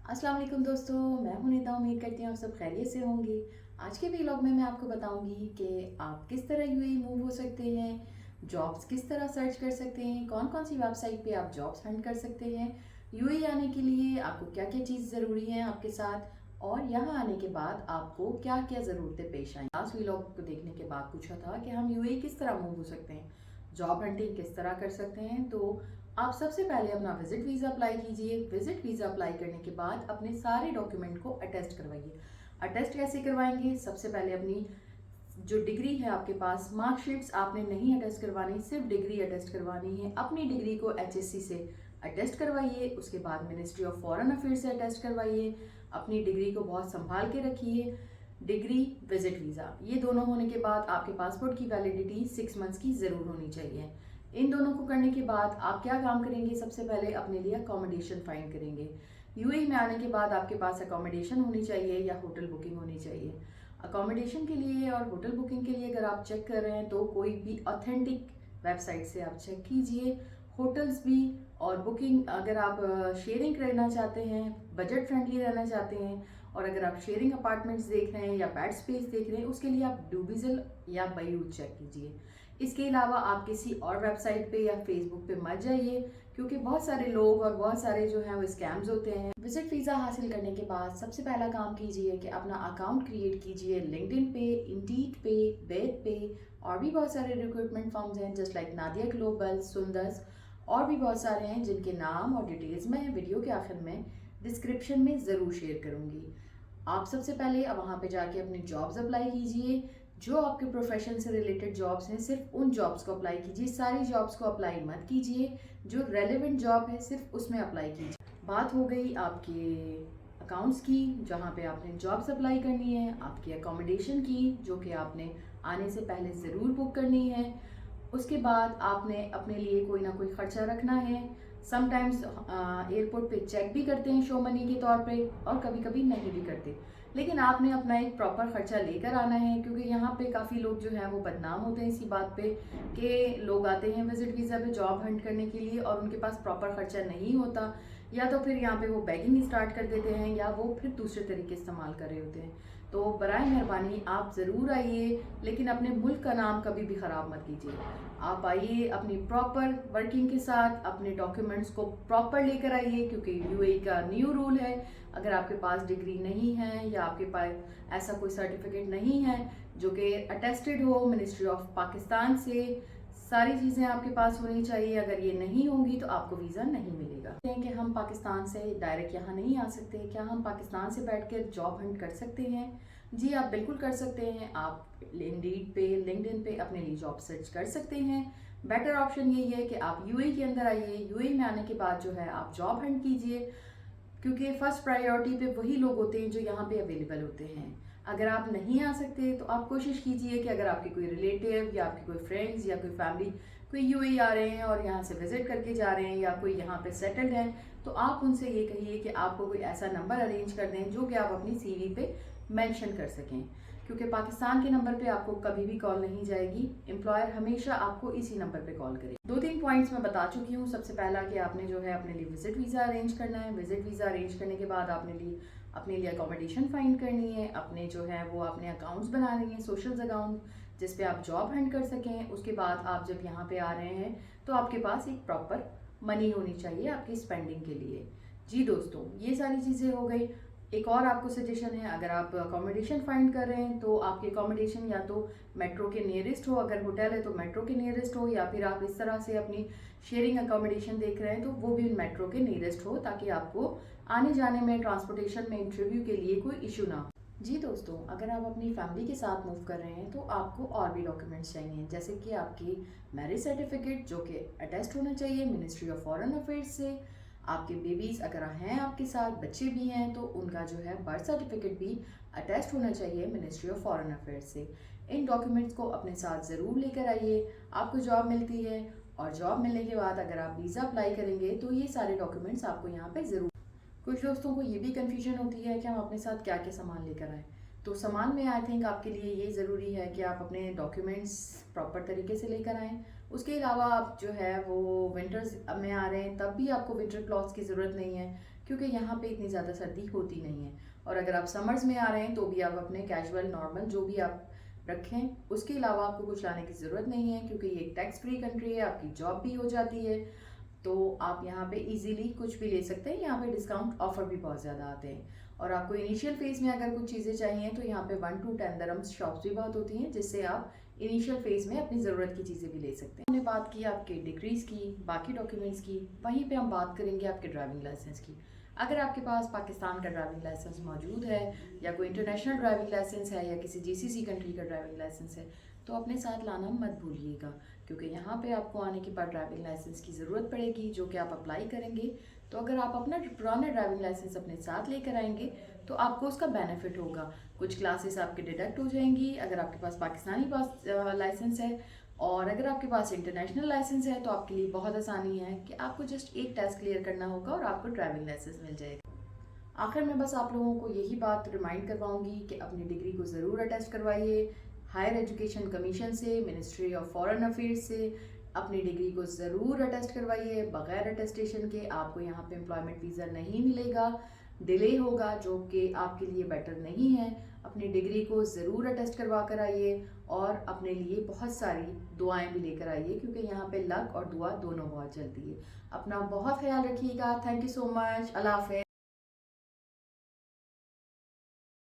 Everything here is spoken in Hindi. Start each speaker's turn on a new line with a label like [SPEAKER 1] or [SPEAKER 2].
[SPEAKER 1] अस्सलाम वालेकुम दोस्तों, मैं हूं निदा। उम्मीद करती हूँ आप सब खैरियत से होंगे। आज के व्लॉग में मैं आपको बताऊंगी कि आप किस तरह यूएई मूव हो सकते हैं, जॉब्स किस तरह सर्च कर सकते हैं, कौन कौन सी वेबसाइट पे आप जॉब्स हंट कर सकते हैं। यूएई आने के लिए आपको क्या क्या चीज़ ज़रूरी है आपके साथ, और यहाँ आने के बाद आपको क्या क्या ज़रूरतें पेश आएँ। लास्ट व्लॉग को देखने के बाद पूछा था कि हम यूएई किस तरह मूव हो सकते हैं, जॉब हंटिंग किस तरह कर सकते हैं। तो आप सबसे पहले अपना विजिट वीज़ा अप्लाई कीजिए। विजिट वीज़ा अप्लाई करने के बाद अपने सारे डॉक्यूमेंट को अटेस्ट करवाइए। अटेस्ट कैसे करवाएंगे? सबसे पहले अपनी जो डिग्री है आपके पास, मार्कशीट्स आपने नहीं अटेस्ट करवानी, सिर्फ डिग्री अटेस्ट करवानी है। अपनी डिग्री को एचएससी से अटेस्ट करवाइए। उसके बाद मिनिस्ट्री ऑफ फॉरेन अफेयर्स से अटेस्ट करवाइए। अपनी डिग्री को बहुत संभाल के रखिए। डिग्री, विजिट वीज़ा, ये दोनों होने के बाद आपके पासपोर्ट की वैलिडिटी 6 मंथ्स की ज़रूर होनी चाहिए। इन दोनों को करने के बाद आप क्या काम करेंगे? सबसे पहले अपने लिए अकोमोडेशन फाइंड करेंगे। यूएई में आने के बाद आपके पास अकोमोडेशन होनी चाहिए या होटल बुकिंग होनी चाहिए। अकोमोडेशन के लिए और होटल बुकिंग के लिए अगर आप चेक कर रहे हैं तो कोई भी ऑथेंटिक वेबसाइट से आप चेक कीजिए। होटल्स भी और बुकिंग, अगर आप शेयरिंग करना चाहते हैं, बजट फ्रेंडली रहना चाहते हैं, और अगर आप शेयरिंग अपार्टमेंट्स देख रहे हैं या बेड स्पेस देख रहे हैं, उसके लिए आप डूबिजल या बैयूट चेक कीजिए। इसके अलावा आप किसी और वेबसाइट पे या फेसबुक पे मत जाइए, क्योंकि बहुत सारे लोग और बहुत सारे जो हैं वो स्कैम्स होते हैं। विजिट वीज़ा हासिल करने के बाद सबसे पहला काम कीजिए कि अपना अकाउंट क्रिएट कीजिए लिंक्डइन पे, इंडीड पे, बेट पे, और भी बहुत सारे रिक्रूटमेंट फर्म्स हैं just like Nadia global, Sundas, और भी बहुत सारे हैं जिनके नाम और डिटेल्स मैं वीडियो के आखिर में डिस्क्रिप्शन में ज़रूर शेयर करूँगी। आप सबसे पहले वहाँ पे जाके अपनी जॉब्स अप्लाई कीजिए। जो आपके प्रोफेशन से रिलेटेड जॉब्स हैं, सिर्फ उन जॉब्स को अप्लाई कीजिए, सारी जॉब्स को अप्लाई मत कीजिए। जो रेलेवेंट जॉब है सिर्फ उसमें अप्लाई कीजिए। बात हो गई आपके अकाउंट्स की, जहाँ पे आपने जॉब्स अप्लाई करनी है, आपकी अकोमोडेशन की, जो कि आपने आने से पहले ज़रूर बुक करनी है। उसके बाद आपने अपने लिए कोई ना कोई खर्चा रखना है। समटाइम्स एयरपोर्ट पे चेक भी करते हैं शो मनी के तौर पे, और कभी कभी नहीं भी करते, लेकिन आपने अपना एक प्रॉपर खर्चा लेकर आना है, क्योंकि यहाँ पे काफ़ी लोग जो हैं वो बदनाम होते हैं इसी बात पे कि लोग आते हैं विजिट वीज़ा पे जॉब हंट करने के लिए और उनके पास प्रॉपर खर्चा नहीं होता, या तो फिर यहाँ पे वो बैगिंग स्टार्ट कर देते हैं या वो फिर दूसरे तरीके इस्तेमाल कर रहे होते हैं। तो बराए मेहरबानी आप ज़रूर आइए, लेकिन अपने मुल्क का नाम कभी भी ख़राब मत कीजिए। आप आइए अपनी प्रॉपर वर्किंग के साथ, अपने डॉक्यूमेंट्स को प्रॉपर लेकर आइए, क्योंकि यूएई का न्यू रूल है, अगर आपके पास डिग्री नहीं है या आपके पास ऐसा कोई सर्टिफिकेट नहीं है जो कि अटेस्टेड हो मिनिस्ट्री ऑफ पाकिस्तान से, सारी चीज़ें आपके पास होनी चाहिए। अगर ये नहीं होंगी तो आपको वीज़ा नहीं मिलेगा। कि हम पाकिस्तान से डायरेक्ट यहाँ नहीं आ सकते, क्या हम पाकिस्तान से बैठकर जॉब हंट कर सकते हैं? जी, आप बिल्कुल कर सकते हैं। आप इंडीड पे, लिंक्डइन पे अपने लिए जॉब सर्च कर सकते हैं। बेटर ऑप्शन यही है कि आप यूएई के अंदर आइए। यूएई में आने के बाद जो है आप जॉब हंट कीजिए, क्योंकि फर्स्ट प्रायोरिटी पे वही लोग होते हैं जो यहाँ पे अवेलेबल होते हैं। अगर आप नहीं आ सकते तो आप कोशिश कीजिए कि अगर आपके कोई रिलेटिव या आपके कोई फ्रेंड्स या कोई फैमिली कोई यूएई आ रहे हैं और यहाँ से विजिट करके जा रहे हैं, या कोई यहाँ पे सेटल्ड है, तो आप उनसे ये कहिए कि आपको कोई ऐसा नंबर अरेंज कर दें जो कि आप अपनी सीवी पे मेंशन कर सकें, क्योंकि पाकिस्तान के नंबर पे आपको कभी भी कॉल नहीं जाएगी। एम्प्लॉयर हमेशा आपको इसी नंबर पे कॉल करे। 2-3 पॉइंट्स मैं बता चुकी हूँ। सबसे पहला कि आपने जो है अपने लिए विजिट वीज़ा अरेंज करना है। विजिट वीज़ा अरेंज करने के बाद आपने अपने लिए अकोमोडेशन फाइंड करनी है। अपने जो है वो अपने अकाउंट्स बनाने हैं, सोशल्स अकाउंट, जिस पे आप जॉब हंट कर सकें। उसके बाद आप जब यहाँ पे आ रहे हैं तो आपके पास एक प्रॉपर मनी होनी चाहिए आपकी स्पेंडिंग के लिए। जी दोस्तों, ये सारी चीज़ें हो गई। एक और आपको सजेशन है, अगर आप अकोमोडेशन फाइंड कर रहे हैं तो आपकी अकोमोडेशन या तो मेट्रो के नियरेस्ट हो, अगर होटल है तो मेट्रो के नियरेस्ट हो, या फिर आप इस तरह से अपनी शेयरिंग अकोमोडेशन देख रहे हैं तो वो भी मेट्रो के नियरेस्ट हो, ताकि आपको आने जाने में, ट्रांसपोर्टेशन में, इंटरव्यू के लिए कोई इशू ना हो। जी दोस्तों, अगर आप अपनी फैमिली के साथ मूव कर रहे हैं तो आपको और भी डॉक्यूमेंट्स चाहिए, जैसे कि आपकी मैरिज सर्टिफिकेट जो कि अटेस्ट होना चाहिए मिनिस्ट्री ऑफ फॉरेन अफेयर्स से। आपके बेबीज़ अगर हैं आपके साथ, बच्चे भी हैं, तो उनका जो है बर्थ सर्टिफिकेट भी अटेस्ट होना चाहिए मिनिस्ट्री ऑफ फॉरेन अफेयर्स से। इन डॉक्यूमेंट्स को अपने साथ ज़रूर लेकर आइए। आपको जॉब मिलती है और जॉब मिलने के बाद अगर आप वीज़ा अप्लाई करेंगे तो ये सारे डॉक्यूमेंट्स आपको यहाँ पे ज़रूर। कुछ दोस्तों को ये भी कन्फ्यूजन होती है कि हम अपने साथ क्या क्या सामान लेकर आएँ। तो सामान में आई थिंक आपके लिए ये ज़रूरी है कि आप अपने डॉक्यूमेंट्स प्रॉपर तरीके से लेकर आएँ। उसके अलावा आप जो है वो विंटर्स में आ रहे हैं तब भी आपको विंटर क्लॉथ्स की ज़रूरत नहीं है। क्योंकि यहाँ पे इतनी ज़्यादा सर्दी होती नहीं है। और अगर आप समर्स में आ रहे हैं तो भी आप अपने कैजुअल नॉर्मल जो भी आप रखें, उसके अलावा आपको कुछ लाने की ज़रूरत नहीं है, क्योंकि ये एक टैक्स फ्री कंट्री है, आपकी जॉब भी हो जाती है। तो आप यहाँ पे इजीली कुछ भी ले सकते हैं। यहाँ पे डिस्काउंट ऑफर भी बहुत ज़्यादा आते हैं। और आपको इनिशियल फेज़ में अगर कुछ चीज़ें चाहिए तो यहाँ पे 1 to 10 दरम्स शॉप्स भी बहुत होती हैं, जिससे आप इनिशियल फेज़ में अपनी ज़रूरत की चीज़ें भी ले सकते हैं। हमने बात की आपके डिग्रीज़ की, बाकी डॉक्यूमेंट्स की, वहीं पे हम बात करेंगे आपके ड्राइविंग लाइसेंस की। अगर आपके पास पाकिस्तान का ड्राइविंग लाइसेंस मौजूद है, या कोई इंटरनेशनल ड्राइविंग लाइसेंस है, या किसी जीसीसी कंट्री का ड्राइविंग लाइसेंस है, तो अपने साथ लाना मत भूलिएगा, क्योंकि यहाँ पे आपको आने के बाद ड्राइविंग लाइसेंस की ज़रूरत पड़ेगी, जो कि आप अप्लाई करेंगे। तो अगर आप अपना पुराना ड्राइविंग लाइसेंस अपने साथ लेकर आएंगे तो आपको उसका बेनिफिट होगा। कुछ क्लासेस आपके डिडक्ट हो जाएंगी अगर आपके पास पाकिस्तानी लाइसेंस है, और अगर आपके पास इंटरनेशनल लाइसेंस है तो आपके लिए बहुत आसानी है कि आपको जस्ट एक टेस्ट क्लियर करना होगा और आपको ड्राइविंग लाइसेंस मिल जाएगा। आखिर में बस आप लोगों को यही बात रिमाइंड करवाऊंगी कि अपनी डिग्री को ज़रूर अटेस्ट करवाइए। हायर एजुकेशन कमीशन से, मिनिस्ट्री ऑफ फॉरेन अफेयर्स से अपनी डिग्री को ज़रूर अटेस्ट करवाइए। बगैर अटेस्टेशन के आपको यहाँ पे एम्प्लॉयमेंट वीज़ा नहीं मिलेगा, डिले होगा, जो कि आपके लिए बेटर नहीं है। अपनी डिग्री को ज़रूर अटेस्ट करवा कर आइए, और अपने लिए बहुत सारी दुआएं भी लेकर आइए, क्योंकि यहाँ पे लक और दुआ दोनों बहुत चलती है। अपना बहुत ख्याल रखिएगा। Thank you so much. अल्लाह हाफ़िज़।